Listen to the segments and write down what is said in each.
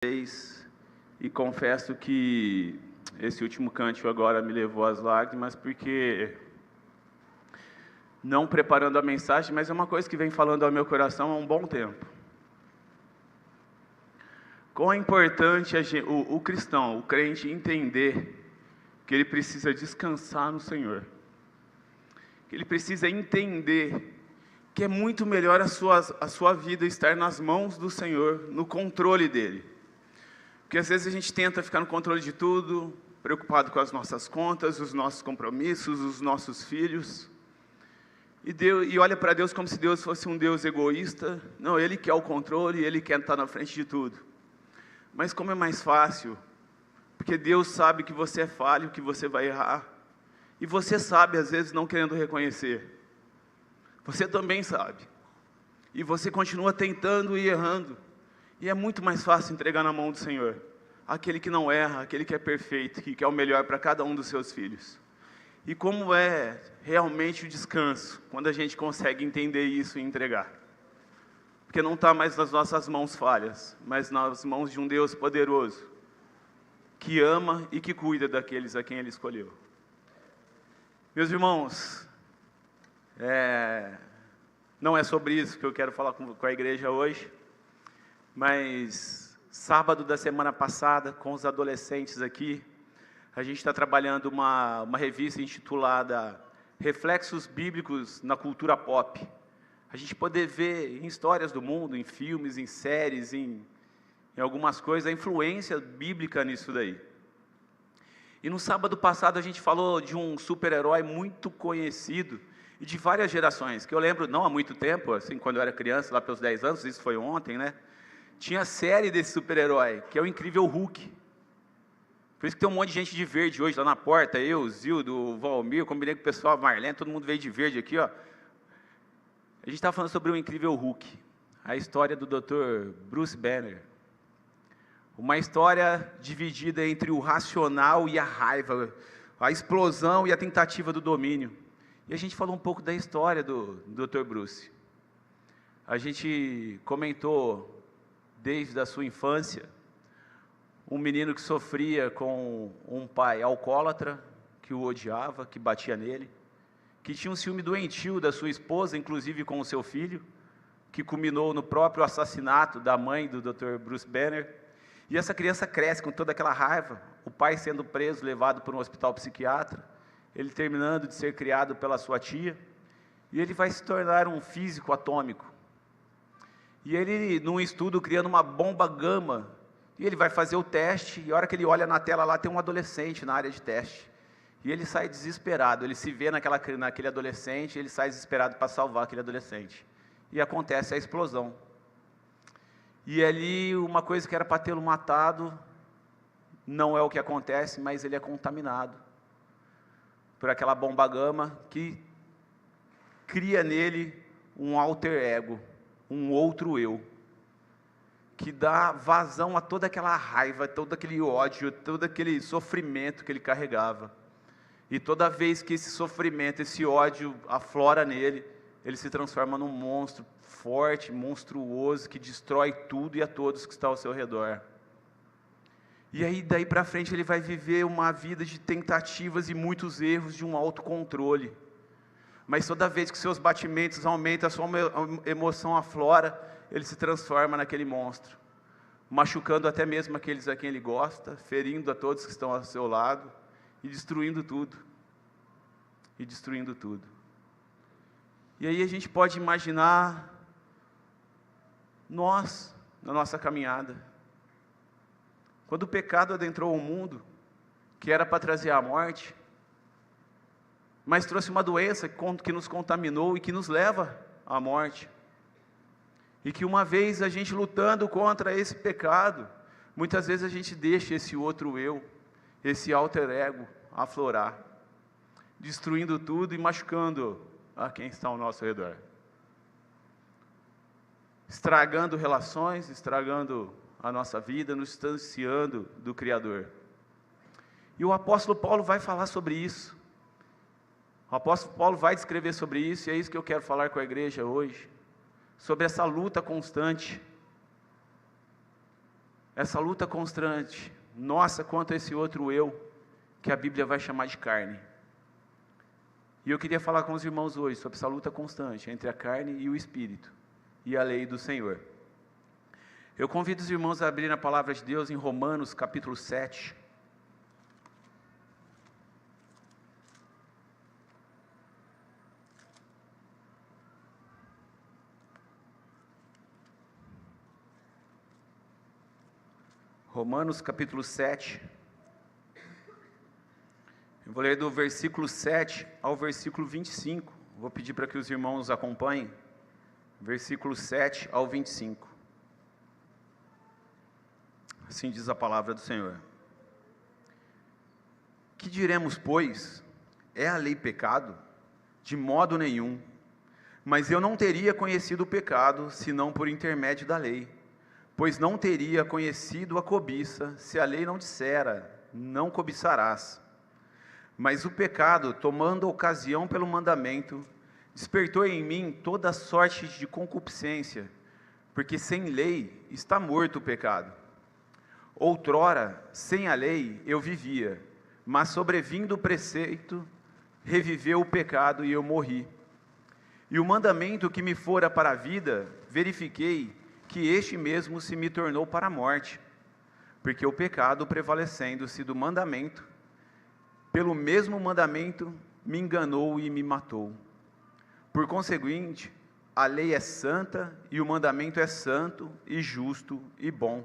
E confesso que esse último cântico agora me levou às lágrimas, porque não preparando a mensagem, mas é uma coisa que vem falando ao meu coração há um bom tempo. Quão é importante o cristão, o crente, entender que ele precisa descansar no Senhor. Que ele precisa entender que é muito melhor a sua vida estar nas mãos do Senhor, no controle dEle. Porque às vezes a gente tenta ficar no controle de tudo, preocupado com as nossas contas, os nossos compromissos, os nossos filhos. E olha para Deus como se Deus fosse um Deus egoísta. Não, Ele quer o controle, Ele quer estar na frente de tudo. Mas como é mais fácil? Porque Deus sabe que você é falho, que você vai errar. E você sabe, às vezes, não querendo reconhecer. Você também sabe. E você continua tentando e errando. E é muito mais fácil entregar na mão do Senhor. Aquele que não erra, aquele que é perfeito, que quer o melhor para cada um dos seus filhos. E como é realmente o descanso, quando a gente consegue entender isso e entregar. Porque não está mais nas nossas mãos falhas, mas nas mãos de um Deus poderoso, que ama e que cuida daqueles a quem Ele escolheu. Meus irmãos, não é sobre isso que eu quero falar com a igreja hoje, mas sábado da semana passada, com os adolescentes aqui, a gente está trabalhando uma revista intitulada Reflexos Bíblicos na Cultura Pop. A gente poder ver em histórias do mundo, em filmes, em séries, em algumas coisas, a influência bíblica nisso daí. E no sábado passado a gente falou de um super-herói muito conhecido e de várias gerações, que eu lembro, não há muito tempo, assim, quando eu era criança, lá pelos 10 anos, isso foi ontem, né? Tinha a série desse super-herói, que é o Incrível Hulk. Por isso que tem um monte de gente de verde hoje lá na porta, eu, o Zildo, o Valmir, combinei com o pessoal, a Marlene, todo mundo veio de verde aqui, ó. A gente estava falando sobre o Incrível Hulk, a história do Dr. Bruce Banner. Uma história dividida entre o racional e a raiva, a explosão e a tentativa do domínio. E a gente falou um pouco da história do Dr. Bruce. A gente comentou, desde a sua infância, um menino que sofria com um pai alcoólatra, que o odiava, que batia nele, que tinha um ciúme doentio da sua esposa, inclusive com o seu filho, que culminou no próprio assassinato da mãe do Dr. Bruce Banner. E essa criança cresce com toda aquela raiva, o pai sendo preso, levado para um hospital psiquiátrico, ele terminando de ser criado pela sua tia, e ele vai se tornar um físico atômico. E ele, num estudo, criando uma bomba gama, e ele vai fazer o teste, e a hora que ele olha na tela lá, tem um adolescente na área de teste. E ele sai desesperado, ele se vê naquele adolescente, ele sai desesperado para salvar aquele adolescente. E acontece a explosão. E ali, uma coisa que era para tê-lo matado, não é o que acontece, mas ele é contaminado por aquela bomba gama que cria nele um alter ego, um outro eu, que dá vazão a toda aquela raiva, todo aquele ódio, todo aquele sofrimento que ele carregava. E toda vez que esse sofrimento, esse ódio aflora nele, ele se transforma num monstro forte, monstruoso, que destrói tudo e a todos que estão ao seu redor. E aí, daí para frente, ele vai viver uma vida de tentativas e muitos erros de um autocontrole. Mas toda vez que seus batimentos aumentam, a sua emoção aflora, ele se transforma naquele monstro, machucando até mesmo aqueles a quem ele gosta, ferindo a todos que estão ao seu lado, e destruindo tudo. E destruindo tudo. E aí a gente pode imaginar nós, na nossa caminhada. Quando o pecado adentrou o mundo, que era para trazer a morte, mas trouxe uma doença que nos contaminou e que nos leva à morte. E que uma vez a gente lutando contra esse pecado, muitas vezes a gente deixa esse outro eu, esse alter ego aflorar, destruindo tudo e machucando a quem está ao nosso redor. Estragando relações, estragando a nossa vida, nos distanciando do Criador. E o apóstolo Paulo vai falar sobre isso. O apóstolo Paulo vai descrever sobre isso, e é isso que eu quero falar com a igreja hoje. Sobre essa luta constante essa luta constante, nossa, contra esse outro eu, que a Bíblia vai chamar de carne. E eu queria falar com os irmãos hoje sobre essa luta constante entre a carne e o Espírito, e a lei do Senhor. Eu convido os irmãos a abrirem a palavra de Deus em Romanos capítulo 7. Romanos capítulo 7. Eu vou ler do versículo 7 ao versículo 25. Vou pedir para que os irmãos acompanhem. Versículo 7 ao 25. Assim diz a palavra do Senhor. Que diremos, pois? É a lei pecado? De modo nenhum. Mas eu não teria conhecido o pecado, senão por intermédio da lei. Pois não teria conhecido a cobiça, se a lei não dissera, não cobiçarás. Mas o pecado, tomando ocasião pelo mandamento, despertou em mim toda sorte de concupiscência, porque sem lei está morto o pecado. Outrora, sem a lei, eu vivia, mas sobrevindo o preceito, reviveu o pecado e eu morri. E o mandamento que me fora para a vida, verifiquei que este mesmo se me tornou para a morte, porque o pecado, prevalecendo-se do mandamento, pelo mesmo mandamento, me enganou e me matou. Por conseguinte, a lei é santa e o mandamento é santo e justo e bom.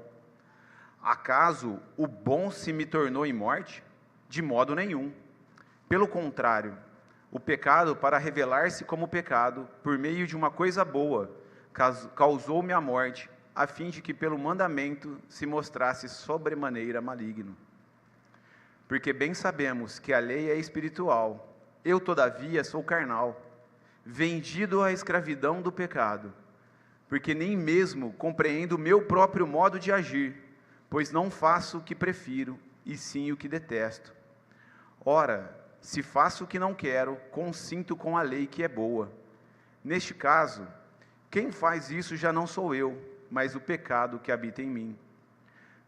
Acaso o bom se me tornou em morte? De modo nenhum. Pelo contrário, o pecado, para revelar-se como pecado, por meio de uma coisa boa, causou-me a morte, a fim de que pelo mandamento se mostrasse sobremaneira maligno. Porque bem sabemos que a lei é espiritual, eu todavia sou carnal, vendido à escravidão do pecado, porque nem mesmo compreendo o meu próprio modo de agir, pois não faço o que prefiro, e sim o que detesto. Ora, se faço o que não quero, consinto com a lei que é boa. Neste caso, quem faz isso já não sou eu, mas o pecado que habita em mim.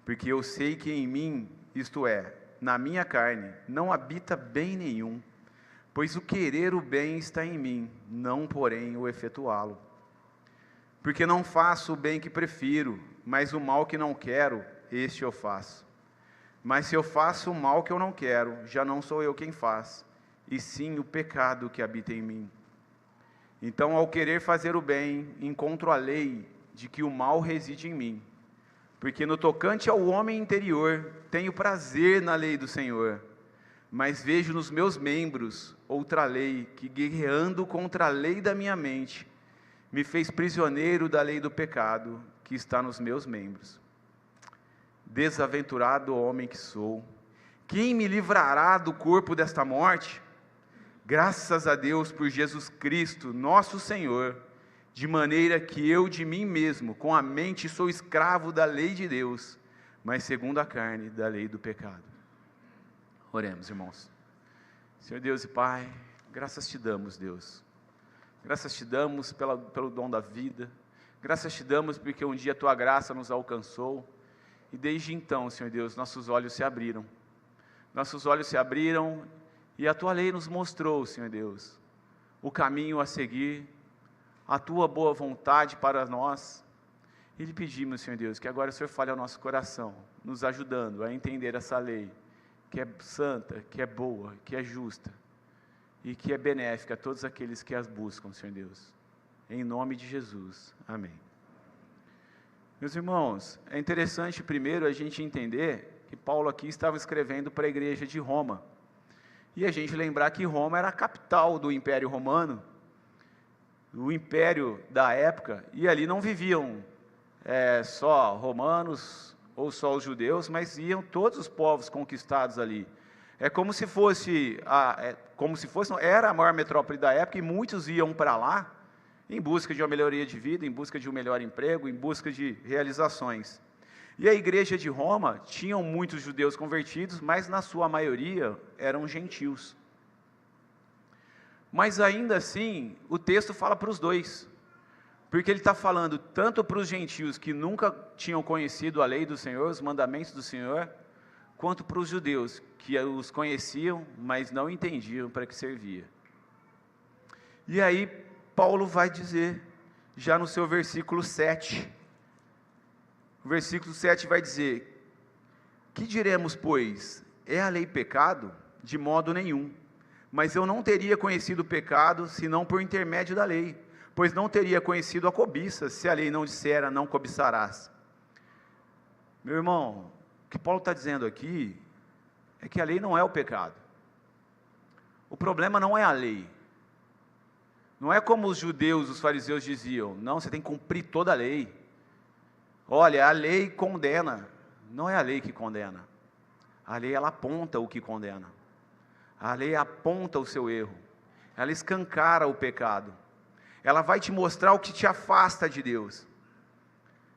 Porque eu sei que em mim, isto é, na minha carne, não habita bem nenhum, pois o querer o bem está em mim, não porém o efetuá-lo. Porque não faço o bem que prefiro, mas o mal que não quero, este eu faço. Mas se eu faço o mal que eu não quero, já não sou eu quem faz, e sim o pecado que habita em mim. Então, ao querer fazer o bem, encontro a lei de que o mal reside em mim. Porque no tocante ao homem interior, tenho prazer na lei do Senhor, mas vejo nos meus membros outra lei, que guerreando contra a lei da minha mente, me fez prisioneiro da lei do pecado, que está nos meus membros. Desaventurado homem que sou, quem me livrará do corpo desta morte? Graças a Deus por Jesus Cristo, nosso Senhor, de maneira que eu de mim mesmo, com a mente, sou escravo da lei de Deus, mas segundo a carne, da lei do pecado. Oremos, irmãos. Senhor Deus e Pai, graças te damos, Deus. Graças te damos pelo dom da vida. Graças te damos porque um dia a tua graça nos alcançou. E desde então, Senhor Deus, nossos olhos se abriram. Nossos olhos se abriram e a tua lei nos mostrou, Senhor Deus, o caminho a seguir, a tua boa vontade para nós. E lhe pedimos, Senhor Deus, que agora o Senhor fale ao nosso coração, nos ajudando a entender essa lei, que é santa, que é boa, que é justa e que é benéfica a todos aqueles que as buscam, Senhor Deus. Em nome de Jesus. Amém. Meus irmãos, é interessante primeiro a gente entender que Paulo aqui estava escrevendo para a igreja de Roma. E a gente lembrar que Roma era a capital do Império Romano, o império da época, e ali não viviam só romanos ou só os judeus, mas iam todos os povos conquistados ali. É como se fosse, era a maior metrópole da época e muitos iam para lá em busca de uma melhoria de vida, em busca de um melhor emprego, em busca de realizações. E a igreja de Roma tinham muitos judeus convertidos, mas na sua maioria eram gentios. Mas ainda assim, o texto fala para os dois, Porque ele está falando tanto para os gentios que nunca tinham conhecido a lei do Senhor, os mandamentos do Senhor, quanto para os judeus, que os conheciam, mas não entendiam para que servia. E aí, Paulo vai dizer, já no seu versículo 7, o versículo 7 vai dizer: que diremos, pois? É a lei pecado? De modo nenhum. Mas eu não teria conhecido o pecado, senão por intermédio da lei, pois não teria conhecido a cobiça, se a lei não dissera, não cobiçarás. Meu irmão, o que Paulo está dizendo aqui, é que a lei não é o pecado. O problema não é a lei. Não é como os judeus, os fariseus diziam, não, você tem que cumprir toda a lei. Olha, a lei condena. Não é a lei que condena. A lei, ela aponta o que condena. A lei aponta o seu erro. Ela escancara o pecado. Ela vai te mostrar o que te afasta de Deus.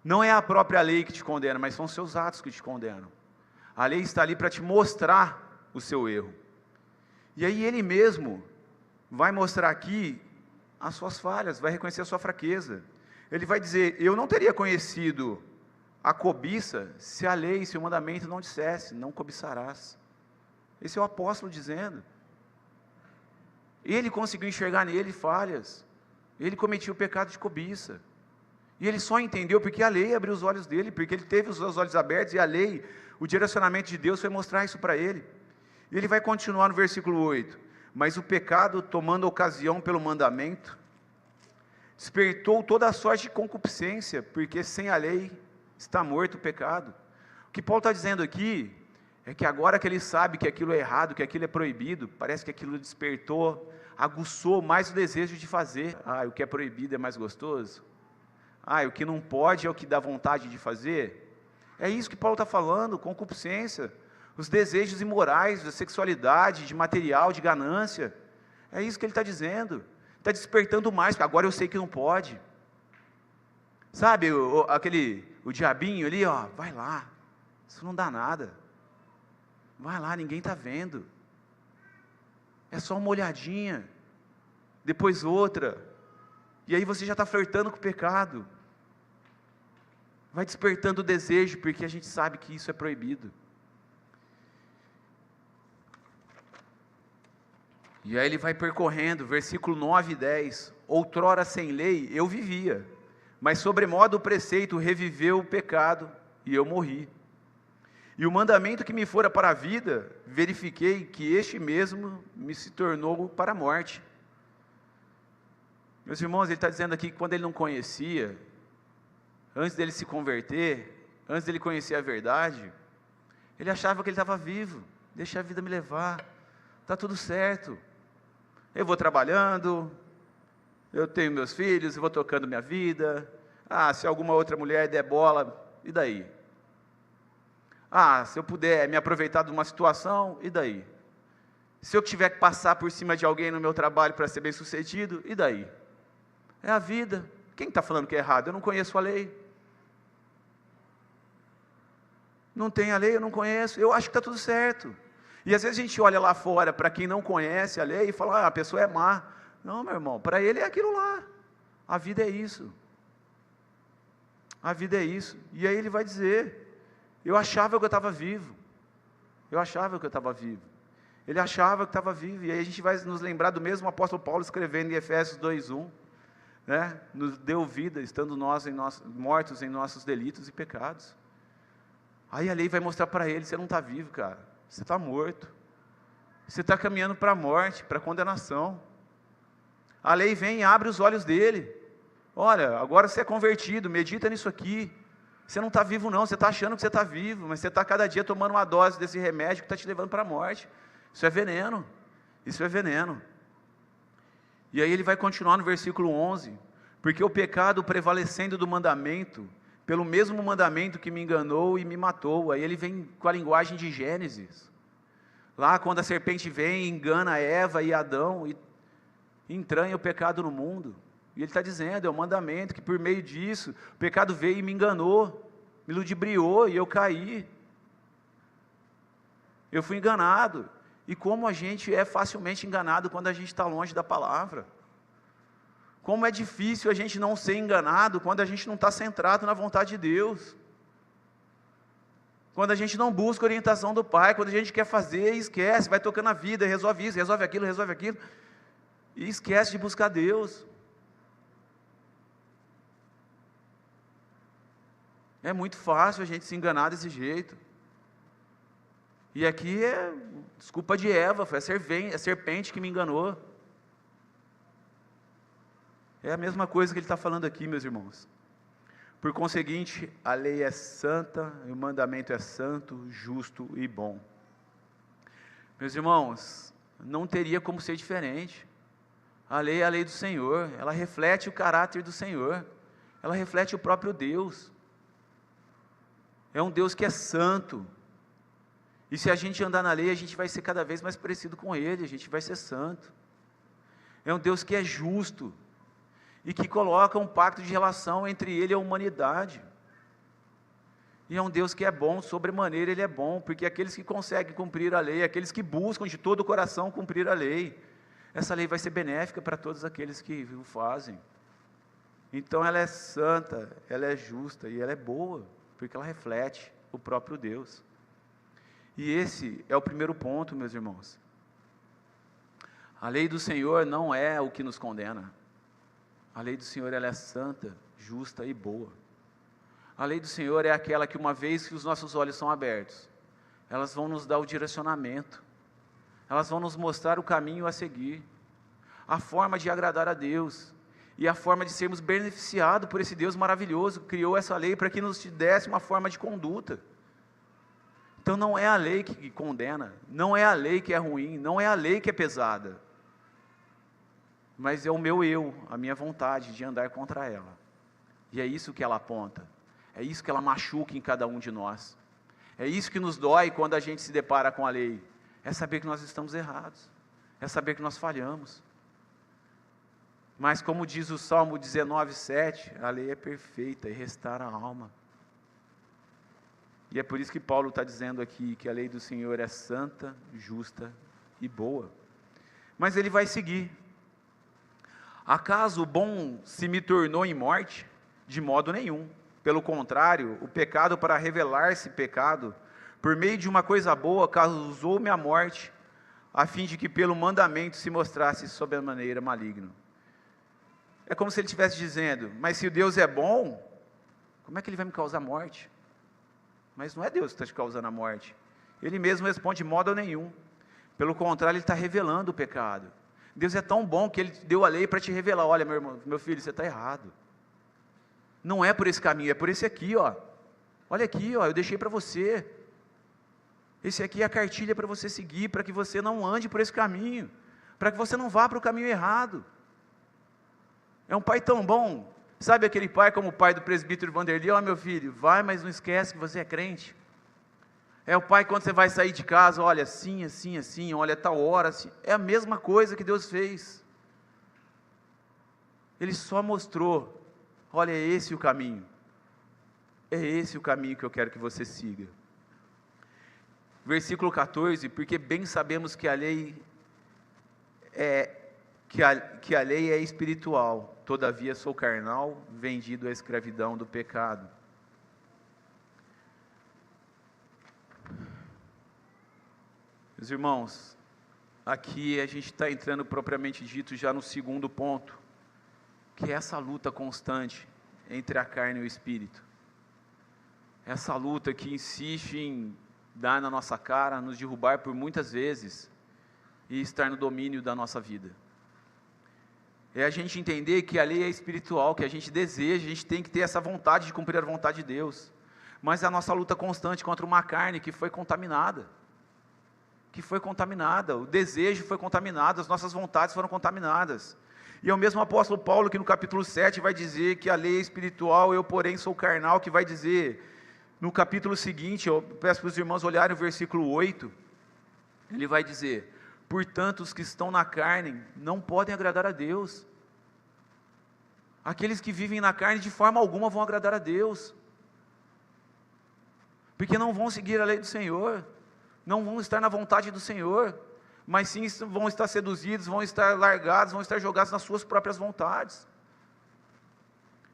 Não é a própria lei que te condena, mas são os seus atos que te condenam. A lei está ali para te mostrar o seu erro. E aí ele mesmo vai mostrar aqui as suas falhas, vai reconhecer a sua fraqueza. Ele vai dizer: eu não teria conhecido a cobiça se a lei, se o mandamento não dissesse, não cobiçarás. Esse é o apóstolo dizendo. Ele conseguiu enxergar nele falhas. Ele cometia o pecado de cobiça. E ele só entendeu porque a lei abriu os olhos dele, porque ele teve os seus olhos abertos, e a lei, o direcionamento de Deus foi mostrar isso para ele. E ele vai continuar no versículo 8. Mas o pecado, tomando ocasião pelo mandamento, despertou toda a sorte de concupiscência, porque sem a lei está morto o pecado. O que Paulo está dizendo aqui, é que agora que ele sabe que aquilo é errado, que aquilo é proibido, parece que aquilo despertou, aguçou mais o desejo de fazer. O que é proibido é mais gostoso? O que não pode é o que dá vontade de fazer? É isso que Paulo está falando, concupiscência, os desejos imorais, da sexualidade, de material, de ganância, é isso que ele está dizendo, está despertando mais, porque agora eu sei que não pode. Sabe, o diabinho ali, vai lá, isso não dá nada, vai lá, ninguém está vendo, é só uma olhadinha, depois outra, e aí você já está flertando com o pecado, vai despertando o desejo, porque a gente sabe que isso é proibido. E aí ele vai percorrendo, versículo 9 e 10, outrora sem lei eu vivia, mas sobremodo o preceito reviveu o pecado, e eu morri. E o mandamento que me fora para a vida, verifiquei que este mesmo me se tornou para a morte. Meus irmãos, ele está dizendo aqui que quando ele não conhecia, antes dele se converter, antes dele conhecer a verdade, ele achava que ele estava vivo, deixa a vida me levar, está tudo certo, eu vou trabalhando, eu tenho meus filhos, eu vou tocando minha vida, se alguma outra mulher der bola, e daí? Se eu puder me aproveitar de uma situação, e daí? Se eu tiver que passar por cima de alguém no meu trabalho para ser bem sucedido, e daí? É a vida. Quem está falando que é errado? Eu não conheço a lei. Não tem a lei, eu não conheço, eu acho que está tudo certo. E às vezes a gente olha lá fora para quem não conhece a lei e fala, a pessoa é má. Não, meu irmão, para ele é aquilo lá. A vida é isso. A vida é isso. E aí ele vai dizer, eu achava que eu estava vivo. Eu achava que eu estava vivo. Ele achava que estava vivo. E aí a gente vai nos lembrar do mesmo apóstolo Paulo escrevendo em Efésios 2:1. Nos deu vida, estando nós mortos em nossos delitos e pecados. Aí a lei vai mostrar para ele, você não está vivo, cara. Você está morto. Você está caminhando para a morte, para a condenação. A lei vem e abre os olhos dele. Olha, agora você é convertido, medita nisso aqui. Você não está vivo não, você está achando que você está vivo, mas você está cada dia tomando uma dose desse remédio que está te levando para a morte. Isso é veneno. Isso é veneno. E aí ele vai continuar no versículo 11. Porque o pecado prevalecendo do mandamento, pelo mesmo mandamento que me enganou e me matou. Aí ele vem com a linguagem de Gênesis. Lá quando a serpente vem, engana Eva e Adão e entranha o pecado no mundo. E ele está dizendo, é o mandamento que por meio disso, o pecado veio e me enganou, me ludibriou e eu caí. Eu fui enganado. E como a gente é facilmente enganado quando a gente está longe da palavra. Como é difícil a gente não ser enganado quando a gente não está centrado na vontade de Deus. Quando a gente não busca a orientação do Pai, quando a gente quer fazer e esquece, vai tocando a vida, resolve isso, resolve aquilo, e esquece de buscar Deus. É muito fácil a gente se enganar desse jeito. E aqui é desculpa de Eva, foi a serpente que me enganou. É a mesma coisa que ele está falando aqui, meus irmãos. Por conseguinte, a lei é santa, e o mandamento é santo, justo e bom. Meus irmãos, não teria como ser diferente. A lei é a lei do Senhor, ela reflete o caráter do Senhor, ela reflete o próprio Deus. É um Deus que é santo. E se a gente andar na lei, a gente vai ser cada vez mais parecido com Ele, a gente vai ser santo. É um Deus que é justo, e que coloca um pacto de relação entre Ele e a humanidade. E é um Deus que é bom, sobremaneira Ele é bom, porque aqueles que conseguem cumprir a lei, aqueles que buscam de todo o coração cumprir a lei, essa lei vai ser benéfica para todos aqueles que o fazem. Então ela é santa, ela é justa e ela é boa, porque ela reflete o próprio Deus. E esse é o primeiro ponto, meus irmãos. A lei do Senhor não é o que nos condena. A lei do Senhor, ela é santa, justa e boa. A lei do Senhor é aquela que, uma vez que os nossos olhos são abertos, elas vão nos dar o direcionamento, elas vão nos mostrar o caminho a seguir, a forma de agradar a Deus, e a forma de sermos beneficiados por esse Deus maravilhoso, que criou essa lei para que nos desse uma forma de conduta. Então não é a lei que condena, não é a lei que é ruim, não é a lei que é pesada, mas é o meu eu, a minha vontade de andar contra ela. E é isso que ela aponta, é isso que ela machuca em cada um de nós, é isso que nos dói quando a gente se depara com a lei, é saber que nós estamos errados, é saber que nós falhamos. Mas como diz o Salmo 19:7, a lei é perfeita e restaura a alma. E é por isso que Paulo está dizendo aqui, que a lei do Senhor é santa, justa e boa. Mas ele vai seguir. Acaso o bom se me tornou em morte? De modo nenhum. Pelo contrário, o pecado, para revelar-se pecado, por meio de uma coisa boa, causou-me a morte, a fim de que pelo mandamento se mostrasse sobremaneira maligno. É como se ele estivesse dizendo, mas se o Deus é bom, como é que ele vai me causar morte? Mas não é Deus que está te causando a morte. Ele mesmo responde, de modo nenhum. Pelo contrário, ele está revelando o pecado. Deus é tão bom que Ele deu a lei para te revelar, olha meu irmão, meu filho, você está errado. Não é por esse caminho, é por esse aqui, ó. Olha aqui, ó, eu deixei para você. Esse aqui é a cartilha para você seguir, para que você não ande por esse caminho, para que você não vá para o caminho errado. É um pai tão bom, sabe aquele pai como o pai do presbítero Vanderlei, ó meu filho, vai, mas não esquece que você é crente. É o pai quando você vai sair de casa, olha assim, assim, assim, olha tal hora, assim. É a mesma coisa que Deus fez. Ele só mostrou, olha, é esse o caminho. É esse o caminho que eu quero que você siga. Versículo 14, porque bem sabemos que a lei que a lei é espiritual, todavia sou carnal, vendido à escravidão do pecado. Meus irmãos, aqui a gente está entrando propriamente dito já no segundo ponto, que é essa luta constante entre a carne e o espírito. Essa luta que insiste em dar na nossa cara, nos derrubar por muitas vezes e estar no domínio da nossa vida. É a gente entender que a lei é espiritual, que a gente deseja, a gente tem que ter essa vontade de cumprir a vontade de Deus, mas é a nossa luta constante contra uma carne que foi contaminada, o desejo foi contaminado, as nossas vontades foram contaminadas. E é o mesmo apóstolo Paulo que no capítulo 7 vai dizer que a lei é espiritual, eu porém sou carnal, que vai dizer no capítulo seguinte, eu peço para os irmãos olharem o versículo 8, ele vai dizer, portanto os que estão na carne não podem agradar a Deus. Aqueles que vivem na carne de forma alguma vão agradar a Deus, porque não vão seguir a lei do Senhor, não vão estar na vontade do Senhor, mas sim vão estar seduzidos, vão estar largados, vão estar jogados nas suas próprias vontades.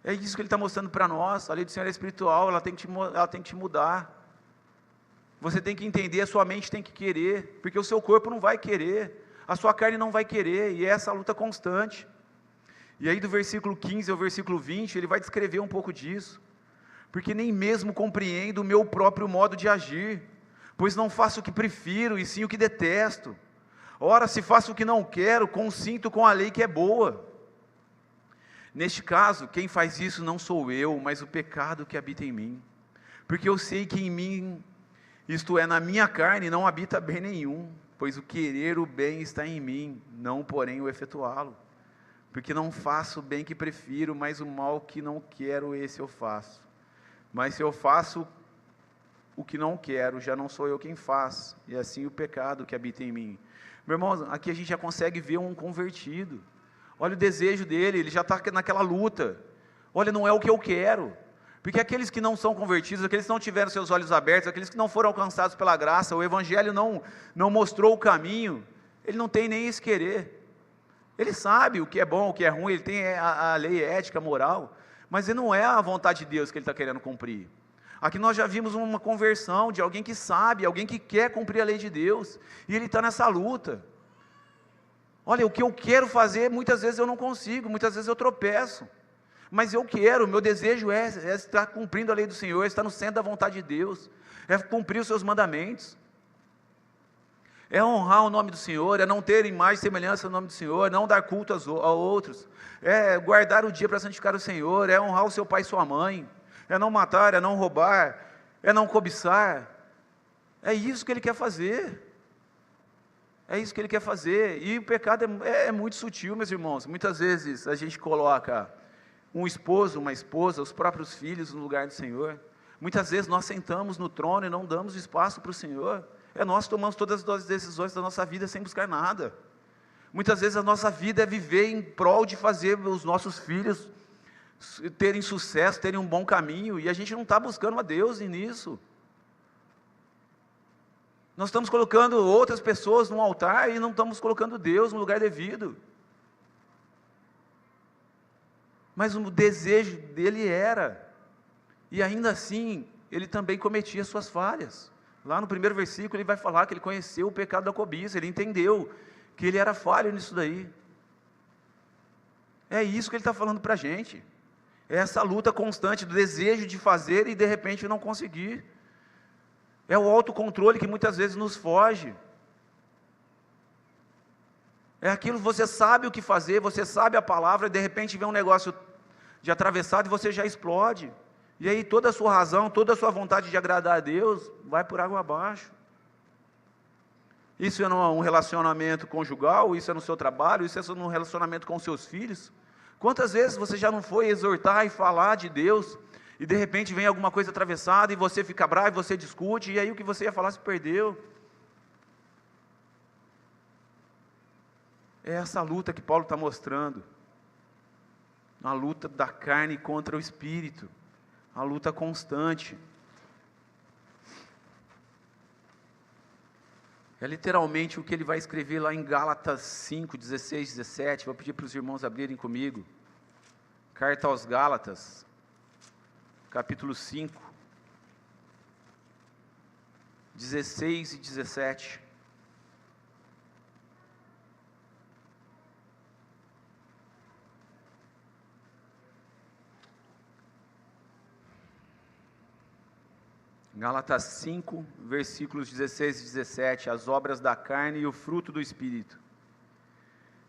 É isso que Ele está mostrando para nós. A lei do Senhor é espiritual, ela tem que te mudar. Você tem que entender, a sua mente tem que querer, porque o seu corpo não vai querer, a sua carne não vai querer, e é essa luta constante. E aí do versículo 15 ao versículo 20, ele vai descrever um pouco disso. Porque nem mesmo compreendo o meu próprio modo de agir, pois não faço o que prefiro, e sim o que detesto. Ora, se faço o que não quero, consinto com a lei que é boa. Neste caso, quem faz isso não sou eu, mas o pecado que habita em mim. Porque eu sei que em mim, isto é, na minha carne, não habita bem nenhum, pois o querer o bem está em mim, não porém o efetuá-lo. Porque não faço o bem que prefiro, mas o mal que não quero, esse eu faço. Mas se eu faço o que não quero, já não sou eu quem faz, e assim o pecado que habita em mim. Meu irmão, aqui a gente já consegue ver um convertido. Olha o desejo dele, ele já está naquela luta. Olha, não é o que eu quero. Porque aqueles que não são convertidos, aqueles que não tiveram seus olhos abertos, aqueles que não foram alcançados pela graça, o Evangelho não mostrou o caminho, ele não tem nem esse querer. Ele sabe o que é bom, o que é ruim, ele tem a lei ética, moral, mas não é a vontade de Deus que ele está querendo cumprir. Aqui nós já vimos uma conversão de alguém que sabe, alguém que quer cumprir a lei de Deus, e ele está nessa luta. Olha, o que eu quero fazer, muitas vezes eu não consigo, muitas vezes eu tropeço, mas eu quero, meu desejo é estar cumprindo a lei do Senhor, é estar no centro da vontade de Deus, é cumprir os seus mandamentos, é honrar o nome do Senhor, é não ter imagem e semelhança no nome do Senhor, não dar culto a outros, é guardar o dia para santificar o Senhor, é honrar o seu pai e sua mãe, é não matar, é não roubar, é não cobiçar. É isso que ele quer fazer. É isso que ele quer fazer. E o pecado é muito sutil, meus irmãos. Muitas vezes a gente coloca um esposo, uma esposa, os próprios filhos no lugar do Senhor. Muitas vezes nós sentamos no trono e não damos espaço para o Senhor. Nós tomamos todas as decisões da nossa vida sem buscar nada. Muitas vezes a nossa vida é viver em prol de fazer os nossos filhos terem sucesso, terem um bom caminho, e a gente não está buscando a Deus nisso. Nós estamos colocando outras pessoas no altar e não estamos colocando Deus no lugar devido. Mas o desejo dele era, e ainda assim, ele também cometia suas falhas. Lá no primeiro versículo ele vai falar que ele conheceu o pecado da cobiça, ele entendeu que ele era falho nisso daí. É isso que ele está falando para a gente. É essa luta constante do desejo de fazer e de repente não conseguir. É o autocontrole que muitas vezes nos foge. É aquilo que você sabe o que fazer, você sabe a palavra, e de repente vem um negócio de atravessado e você já explode. E aí toda a sua razão, toda a sua vontade de agradar a Deus, vai por água abaixo. Isso é num relacionamento conjugal, isso é no seu trabalho, isso é no relacionamento com seus filhos. Quantas vezes você já não foi exortar e falar de Deus, e de repente vem alguma coisa atravessada, e você fica bravo, e você discute, e aí o que você ia falar se perdeu. É essa luta que Paulo está mostrando, a luta da carne contra o Espírito, a luta constante. É literalmente o que ele vai escrever lá em Gálatas 5, 16, 17, vou pedir para os irmãos abrirem comigo, carta aos Gálatas, capítulo 5, 16 e 17, Gálatas 5, versículos 16 e 17, as obras da carne e o fruto do Espírito.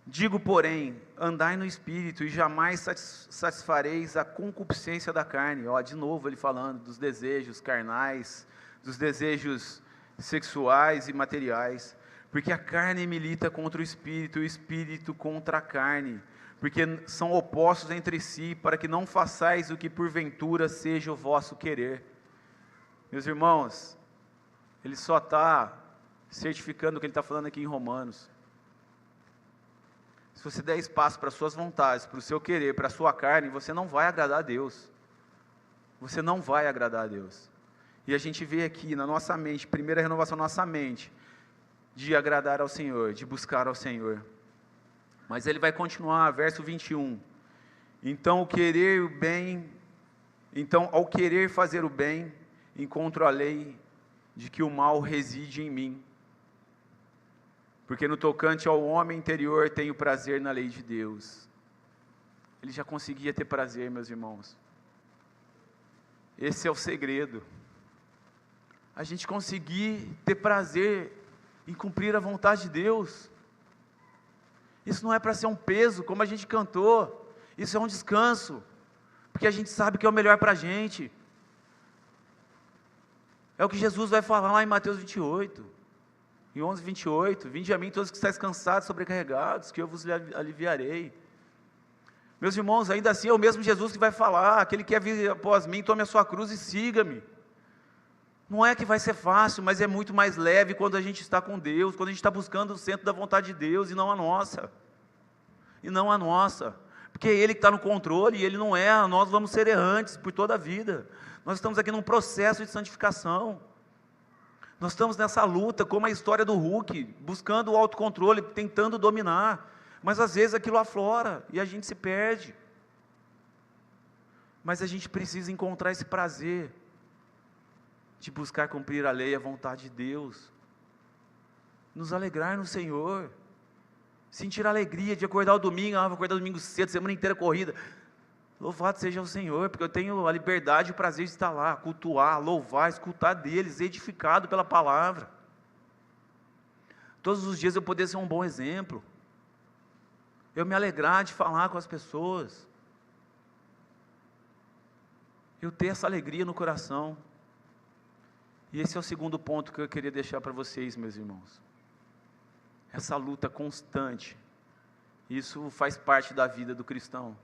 Digo, porém, andai no Espírito e jamais satisfareis a concupiscência da carne. De novo ele falando dos desejos carnais, dos desejos sexuais e materiais. Porque a carne milita contra o Espírito, e o Espírito contra a carne. Porque são opostos entre si, para que não façais o que porventura seja o vosso querer. Meus irmãos, ele só está certificando o que ele está falando aqui em Romanos. Se você der espaço para as suas vontades, para o seu querer, para a sua carne, você não vai agradar a Deus. Você não vai agradar a Deus. E a gente vê aqui na nossa mente, primeira renovação da nossa mente, de agradar ao Senhor, de buscar ao Senhor. Mas ele vai continuar, verso 21. Então, ao querer fazer o bem, encontro a lei de que o mal reside em mim. Porque no tocante ao homem interior tenho prazer na lei de Deus. Ele já conseguia ter prazer, meus irmãos. Esse é o segredo. A gente conseguir ter prazer em cumprir a vontade de Deus. Isso não é para ser um peso, como a gente cantou. Isso é um descanso, porque a gente sabe que é o melhor para a gente. É o que Jesus vai falar lá em Mateus 28, em 11, 28. Vinde a mim todos que estáis cansados, sobrecarregados, que eu vos aliviarei. Meus irmãos, ainda assim é o mesmo Jesus que vai falar: aquele que quer vir após mim, tome a sua cruz e siga-me. Não é que vai ser fácil, mas é muito mais leve quando a gente está com Deus, quando a gente está buscando o centro da vontade de Deus e não a nossa. E não a nossa. Porque é Ele que está no controle, e Ele não é, nós vamos ser errantes por toda a vida. Nós estamos aqui num processo de santificação. Nós estamos nessa luta, como a história do Hulk, buscando o autocontrole, tentando dominar. Mas às vezes aquilo aflora, e a gente se perde. Mas a gente precisa encontrar esse prazer de buscar cumprir a lei e a vontade de Deus, nos alegrar no Senhor, sentir a alegria de acordar o domingo, vou acordar o domingo cedo, semana inteira corrida, louvado seja o Senhor, porque eu tenho a liberdade e o prazer de estar lá, cultuar, louvar, escutar deles, edificado pela palavra, todos os dias eu poder ser um bom exemplo, eu me alegrar de falar com as pessoas, eu ter essa alegria no coração. E esse é o segundo ponto que eu queria deixar para vocês, meus irmãos. Essa luta constante. Isso faz parte da vida do cristão.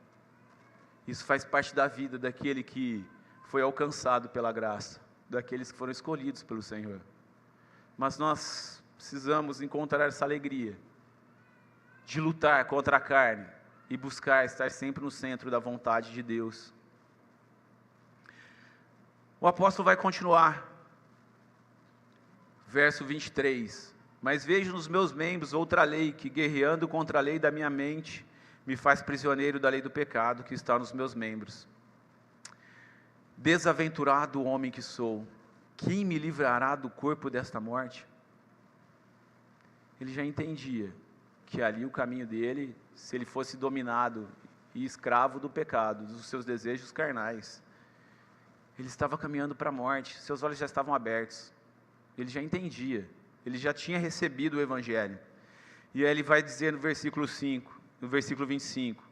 Isso faz parte da vida daquele que foi alcançado pela graça, daqueles que foram escolhidos pelo Senhor. Mas nós precisamos encontrar essa alegria de lutar contra a carne e buscar estar sempre no centro da vontade de Deus. O apóstolo vai continuar. Verso 23, mas vejo nos meus membros outra lei, que guerreando contra a lei da minha mente, me faz prisioneiro da lei do pecado que está nos meus membros. Desaventurado o homem que sou, quem me livrará do corpo desta morte? Ele já entendia que ali o caminho dele, se ele fosse dominado e escravo do pecado, dos seus desejos carnais, ele estava caminhando para a morte, seus olhos já estavam abertos. Ele já entendia, ele já tinha recebido o Evangelho. E aí ele vai dizer no versículo 5, no versículo 25,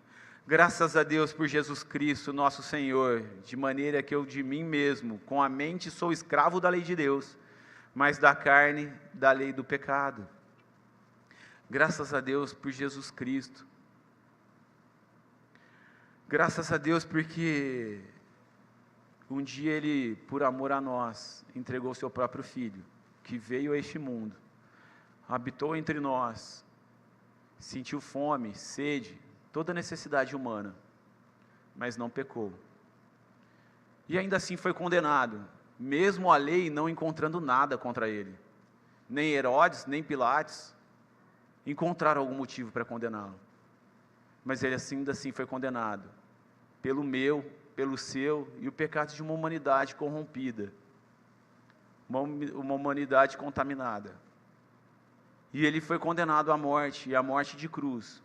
graças a Deus por Jesus Cristo, nosso Senhor, de maneira que eu de mim mesmo, com a mente sou escravo da lei de Deus, mas da carne, da lei do pecado. Graças a Deus por Jesus Cristo. Graças a Deus porque um dia Ele, por amor a nós, entregou o seu próprio Filho, que veio a este mundo, habitou entre nós, sentiu fome, sede, toda necessidade humana, mas não pecou. E ainda assim foi condenado, mesmo a lei não encontrando nada contra ele. Nem Herodes, nem Pilatos encontraram algum motivo para condená-lo. Mas ele ainda assim foi condenado, pelo meu, pelo seu e o pecado de uma humanidade corrompida, uma humanidade contaminada. E ele foi condenado à morte, e à morte de cruz.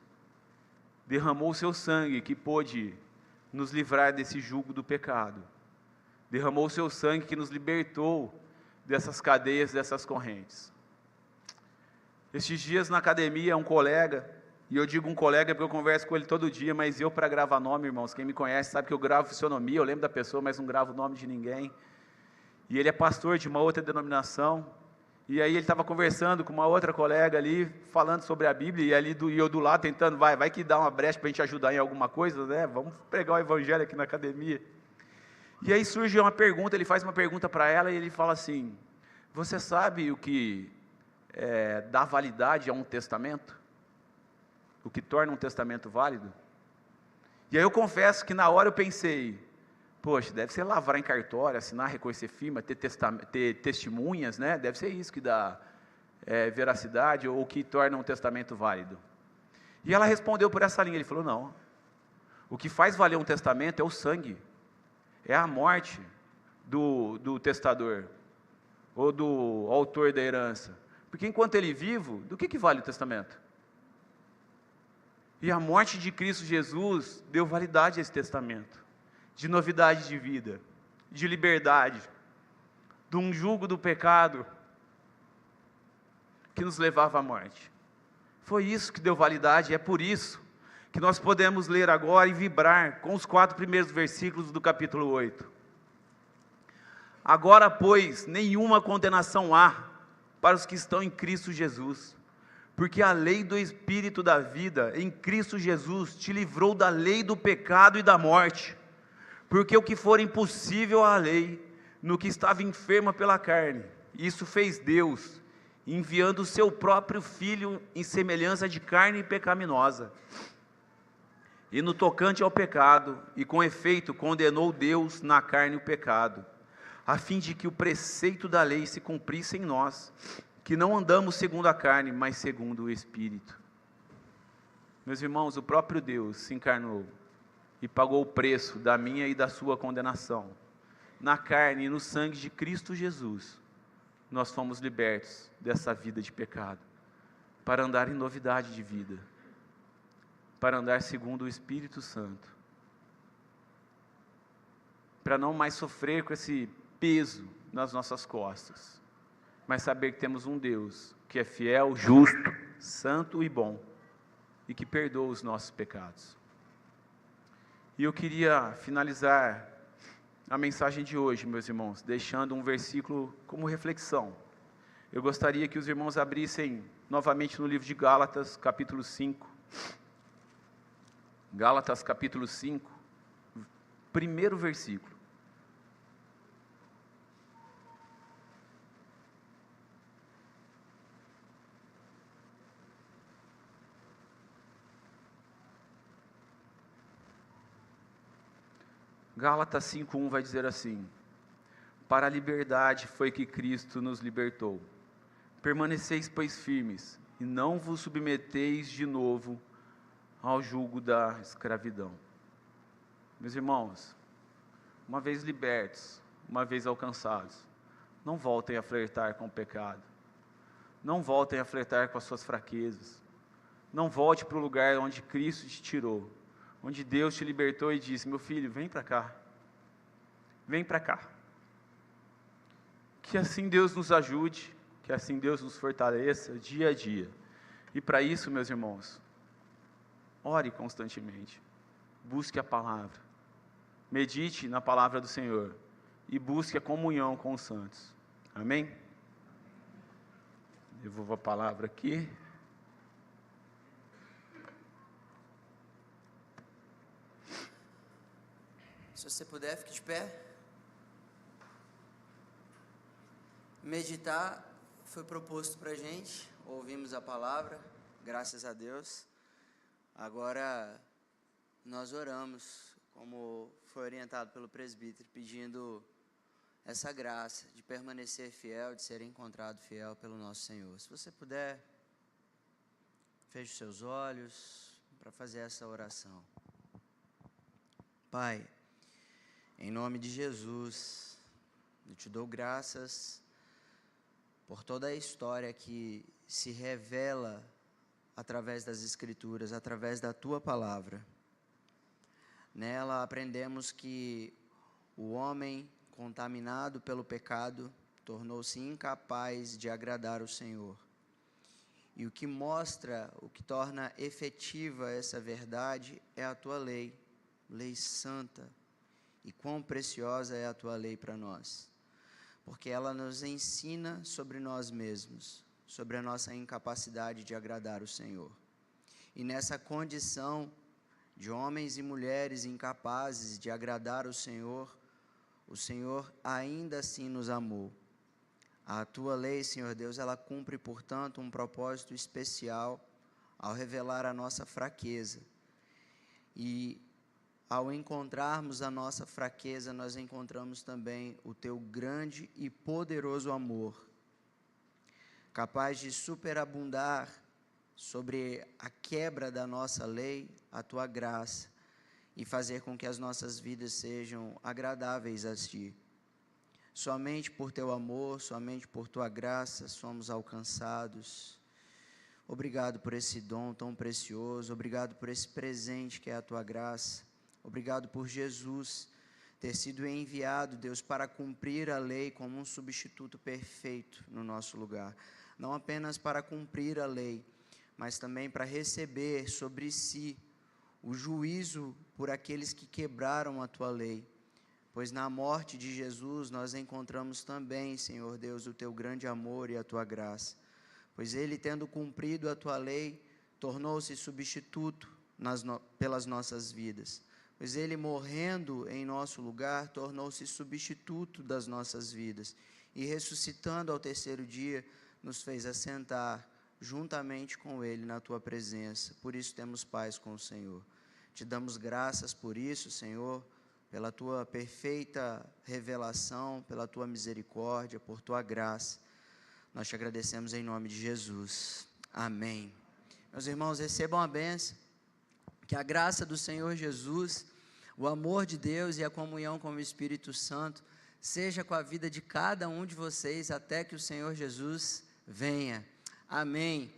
Derramou o seu sangue, que pôde nos livrar desse jugo do pecado. Derramou o seu sangue, que nos libertou dessas cadeias, dessas correntes. Estes dias na academia, um colega, e eu digo um colega porque eu converso com ele todo dia, mas eu, para gravar nome, irmãos, quem me conhece sabe que eu gravo fisionomia, eu lembro da pessoa, mas não gravo o nome de ninguém. E ele é pastor de uma outra denominação, e aí ele estava conversando com uma outra colega ali, falando sobre a Bíblia, e eu do lado tentando, vai que dá uma brecha para a gente ajudar em alguma coisa, né? Vamos pregar o Evangelho aqui na academia. E aí surge uma pergunta, ele faz uma pergunta para ela, e ele fala assim, você sabe o que dá validade a um testamento? O que torna um testamento válido? E aí eu confesso que na hora eu pensei, poxa, deve ser lavrar em cartório, assinar, reconhecer firma, ter testemunhas, né? Deve ser isso que dá veracidade ou que torna um testamento válido. E ela respondeu por essa linha, ele falou, não, O que faz valer um testamento é o sangue, é a morte do testador, ou do autor da herança. Porque enquanto ele vivo, do que vale o testamento? E a morte de Cristo Jesus deu validade a esse testamento, de novidade de vida, de liberdade, de um jugo do pecado que nos levava à morte. Foi isso que deu validade, e é por isso que nós podemos ler agora e vibrar com os 4 primeiros versículos do capítulo 8. Agora, pois, nenhuma condenação há para os que estão em Cristo Jesus, porque a lei do Espírito da vida em Cristo Jesus te livrou da lei do pecado e da morte, porque o que for impossível à lei, no que estava enferma pela carne, isso fez Deus, enviando o seu próprio Filho em semelhança de carne pecaminosa, e no tocante ao pecado, e com efeito condenou Deus na carne o pecado, a fim de que o preceito da lei se cumprisse em nós, que não andamos segundo a carne, mas segundo o Espírito. Meus irmãos, o próprio Deus se encarnou e pagou o preço da minha e da sua condenação. Na carne e no sangue de Cristo Jesus, nós fomos libertos dessa vida de pecado, para andar em novidade de vida, para andar segundo o Espírito Santo, para não mais sofrer com esse peso nas nossas costas, mas saber que temos um Deus que é fiel, justo, santo e bom, e que perdoa os nossos pecados. E eu queria finalizar a mensagem de hoje, meus irmãos, deixando um versículo como reflexão. Eu gostaria que os irmãos abrissem novamente no livro de Gálatas, capítulo 5. Gálatas, capítulo 5, primeiro versículo. Gálatas 5:1 vai dizer assim: para a liberdade foi que Cristo nos libertou. Permaneceis, pois, firmes, e não vos submeteis de novo ao jugo da escravidão. Meus irmãos, uma vez libertos, uma vez alcançados, não voltem a flertar com o pecado, não voltem a flertar com as suas fraquezas, não volte para o lugar onde Cristo te tirou, onde Deus te libertou e disse: meu filho, vem para cá, vem para cá. Que assim Deus nos ajude, que assim Deus nos fortaleça dia a dia. E para isso, meus irmãos, ore constantemente, busque a palavra, medite na palavra do Senhor e busque a comunhão com os santos. Amém? Devolvo a palavra aqui. Se você puder, fique de pé. Meditar foi proposto para a gente, ouvimos a palavra, graças a Deus. Agora nós oramos, como foi orientado pelo presbítero, pedindo essa graça de permanecer fiel, de ser encontrado fiel pelo nosso Senhor. Se você puder, feche os seus olhos para fazer essa oração. Pai, em nome de Jesus, eu te dou graças por toda a história que se revela através das Escrituras, através da Tua Palavra. Nela aprendemos que o homem contaminado pelo pecado tornou-se incapaz de agradar o Senhor. E o que mostra, o que torna efetiva essa verdade é a Tua lei, lei santa. E quão preciosa é a Tua lei para nós, porque ela nos ensina sobre nós mesmos, sobre a nossa incapacidade de agradar o Senhor. E nessa condição de homens e mulheres incapazes de agradar o Senhor ainda assim nos amou. A Tua lei, Senhor Deus, ela cumpre, portanto, um propósito especial ao revelar a nossa fraqueza. E ao encontrarmos a nossa fraqueza, nós encontramos também o Teu grande e poderoso amor, capaz de superabundar sobre a quebra da nossa lei, a Tua graça, e fazer com que as nossas vidas sejam agradáveis a Ti. Somente por Teu amor, somente por Tua graça somos alcançados. Obrigado por esse dom tão precioso, obrigado por esse presente que é a Tua graça, obrigado por Jesus ter sido enviado, Deus, para cumprir a lei como um substituto perfeito no nosso lugar. Não apenas para cumprir a lei, mas também para receber sobre si o juízo por aqueles que quebraram a Tua lei. Pois na morte de Jesus nós encontramos também, Senhor Deus, o Teu grande amor e a Tua graça. Pois Ele, tendo cumprido a Tua lei, tornou-se substituto pelas nossas vidas. Pois Ele, morrendo em nosso lugar, tornou-se substituto das nossas vidas. E ressuscitando ao terceiro dia, nos fez assentar juntamente com Ele na Tua presença. Por isso temos paz com o Senhor. Te damos graças por isso, Senhor, pela Tua perfeita revelação, pela Tua misericórdia, por Tua graça. Nós te agradecemos em nome de Jesus. Amém. Meus irmãos, recebam a bênção. Que a graça do Senhor Jesus, o amor de Deus e a comunhão com o Espírito Santo seja com a vida de cada um de vocês até que o Senhor Jesus venha. Amém.